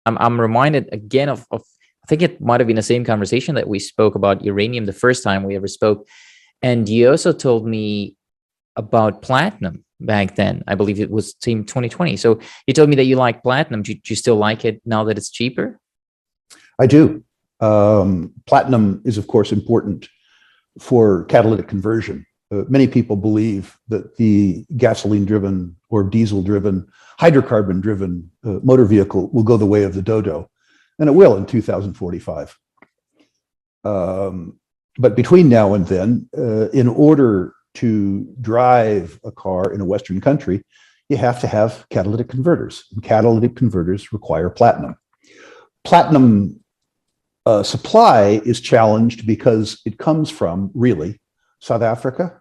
I'm reminded again of I think it might have been the same conversation that we spoke about uranium the first time we ever spoke. And you also told me about platinum back then. I believe it was team 2020. So you told me that you like platinum. Do you still like it now that it's cheaper? I do. Platinum is, of course, important for catalytic conversion. Many people believe that the gasoline-driven or diesel-driven, hydrocarbon-driven motor vehicle will go the way of the dodo, and it will in 2045. But between now and then, in order to drive a car in a Western country, you have to have catalytic converters. And catalytic converters require platinum. Platinum supply is challenged because it comes from really South Africa,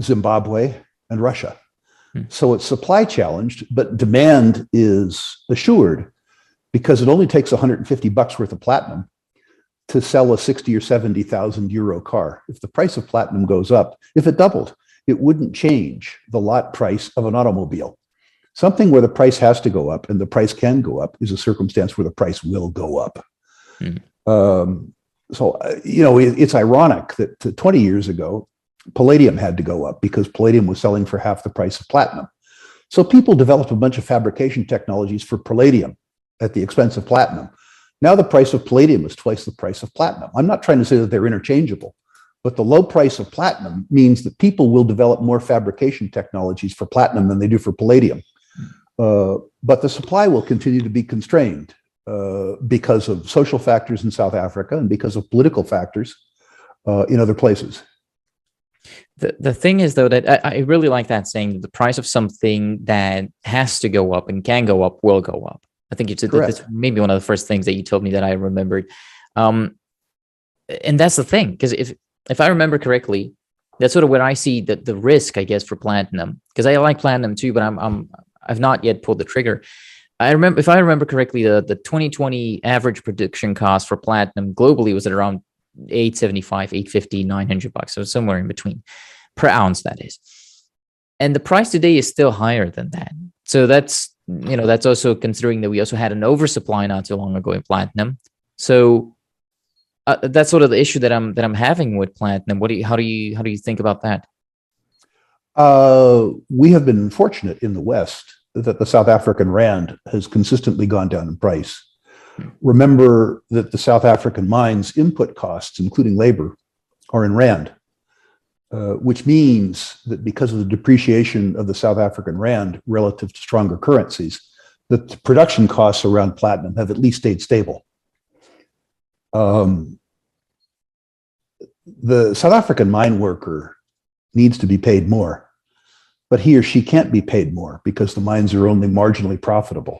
Zimbabwe, and Russia. So it's supply challenged, but demand is assured because it only takes $150 worth of platinum to sell a 60 or 70,000 euro car. If the price of platinum goes up, if it doubled, it wouldn't change the lot price of an automobile. Something where the price has to go up and the price can go up is a circumstance where the price will go up. It's ironic that 20 years ago, palladium had to go up because palladium was selling for half the price of platinum. So people developed a bunch of fabrication technologies for palladium at the expense of platinum. Now the price of palladium is twice the price of platinum. I'm not trying to say that they're interchangeable, but the low price of platinum means that people will develop more fabrication technologies for platinum than they do for palladium. But the supply will continue to be constrained because of social factors in South Africa and because of political factors in other places. The thing is, though, that I really like that saying that the price of something that has to go up and can go up will go up. I think that's maybe one of the first things that you told me that I remembered. And that's the thing, because if I remember correctly, that's sort of where I see the risk, I guess, for platinum, because I like platinum too, but I've not yet pulled the trigger. If I remember correctly, the 2020 average production cost for platinum globally was at around 875, 850, $900, so somewhere in between per ounce, that is. And the price today is still higher than that. So that's also considering that we also had an oversupply not too long ago in platinum. So that's sort of the issue that I'm having with platinum. How do you think about that? We have been fortunate in the West that the South African rand has consistently gone down in price. Remember that the South African mines' input costs, including labor, are in rand, which means that because of the depreciation of the South African rand relative to stronger currencies, that the production costs around platinum have at least stayed stable. The South African mine worker needs to be paid more, but he or she can't be paid more because the mines are only marginally profitable.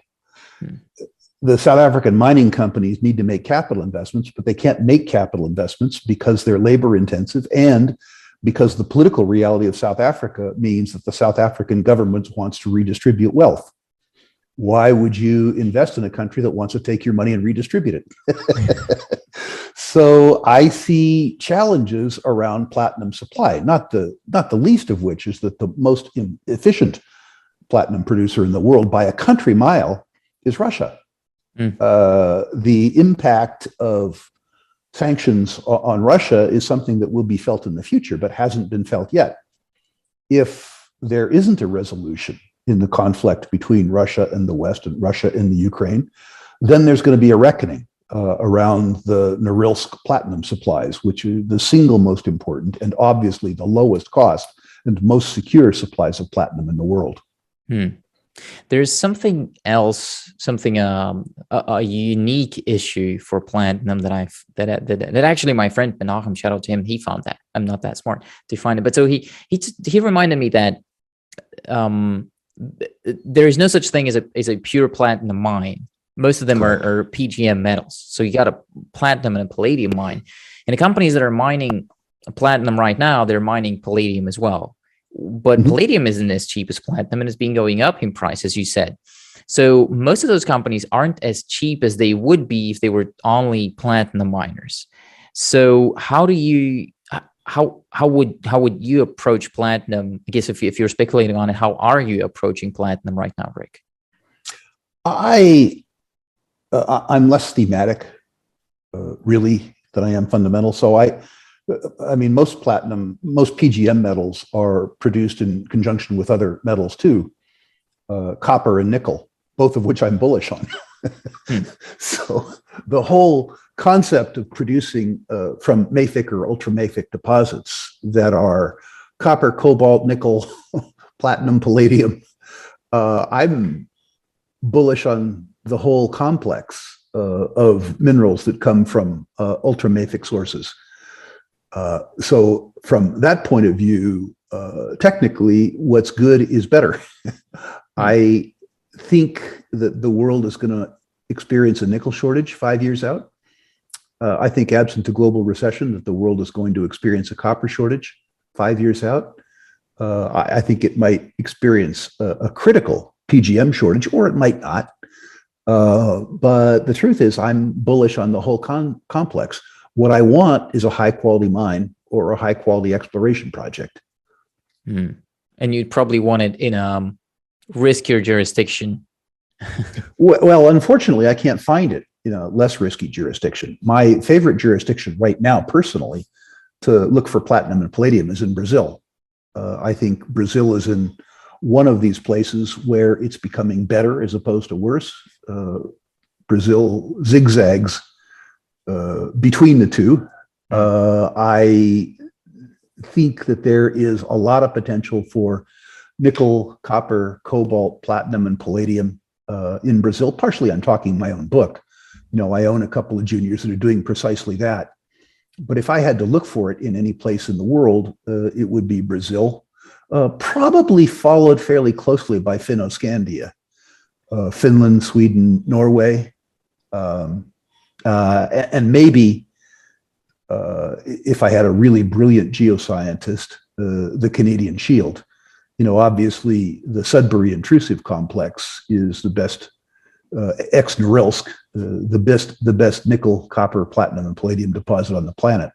The South African mining companies need to make capital investments, but they can't make capital investments because they're labor intensive and because the political reality of South Africa means that the South African government wants to redistribute wealth. Why would you invest in a country that wants to take your money and redistribute it? So I see challenges around platinum supply, not the least of which is that the most efficient platinum producer in the world by a country mile is Russia. The impact of sanctions on Russia is something that will be felt in the future, but hasn't been felt yet. If there isn't a resolution in the conflict between Russia and the West and Russia and the Ukraine, then there's going to be a reckoning around the Norilsk platinum supplies, which are the single most important and obviously the lowest cost and most secure supplies of platinum in the world. There's something else, a unique issue for platinum that actually my friend Menachem, shout out to him, he found that. I'm not that smart to find it, but so he reminded me that there is no such thing as a pure platinum mine. Most of them are PGM metals. So you got a platinum and a palladium mine, and the companies that are mining platinum right now, they're mining palladium as well. But palladium isn't as cheap as platinum and it's been going up in price, as you said. So most of those companies aren't as cheap as they would be if they were only platinum miners. So how would you approach platinum? I guess if you're speculating on it, how are you approaching platinum right now, Rick? I I'm less thematic, really, than I am fundamental. So I mean, most PGM metals are produced in conjunction with other metals too, copper and nickel, both of which I'm bullish on. So the whole concept of producing from mafic or ultramafic deposits that are copper, cobalt, nickel, platinum, palladium, I'm bullish on the whole complex of minerals that come from ultramafic sources. So from that point of view, technically, what's good is better. I think that the world is going to experience a nickel shortage 5 years out. I think absent a global recession, that the world is going to experience a copper shortage 5 years out. I think it might experience a critical PGM shortage, or it might not. But the truth is, I'm bullish on the whole complex. What I want is a high quality mine or a high quality exploration project. And you'd probably want it in a riskier jurisdiction. Well, unfortunately, I can't find it in a less risky jurisdiction. My favorite jurisdiction right now, personally, to look for platinum and palladium is in Brazil. I think Brazil is in one of these places where it's becoming better as opposed to worse. Brazil zigzags between the two. I think that there is a lot of potential for nickel, copper, cobalt, platinum, and palladium in Brazil. Partially, I'm talking my own book. I own a couple of juniors that are doing precisely that. But if I had to look for it in any place in the world, it would be Brazil, probably followed fairly closely by Finno-Scandia, Finland, Sweden, Norway, and maybe, if I had a really brilliant geoscientist, the Canadian Shield. Obviously, the Sudbury Intrusive Complex is the best, ex-Norilsk, the best nickel, copper, platinum, and palladium deposit on the planet.